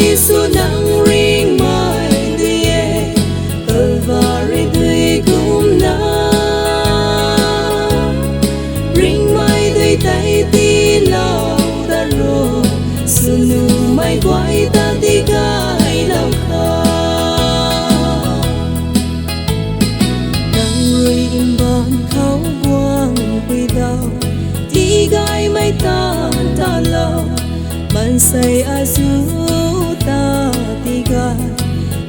Giêsu nắng ring mai đi Calvary tươi cũng na ring mai tươi tay ti lao ta ro sunu mai quay ta ti gai lao kha nắng ring ban khâu quang quy đau ti gai mai ta ta lao man say azu ta ti gai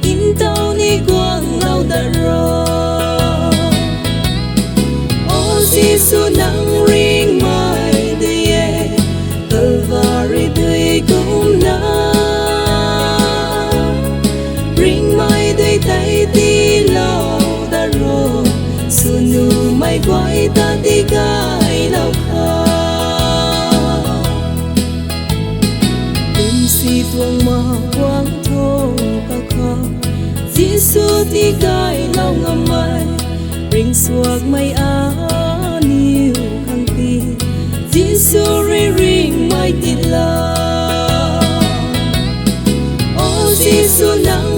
in tao ni quang lao ta ro o Giêsu nắng ring mai đi Calvary tươi cũng na ring mai tươi tay ti lao ta ro sunu mai quay ta ti gai lao kha si tuang ma quang thong ka kha Giêsu ti gai lao ngam mai ring suak mai a niu khang ti Giêsu ring mai ti la o Giêsu nắng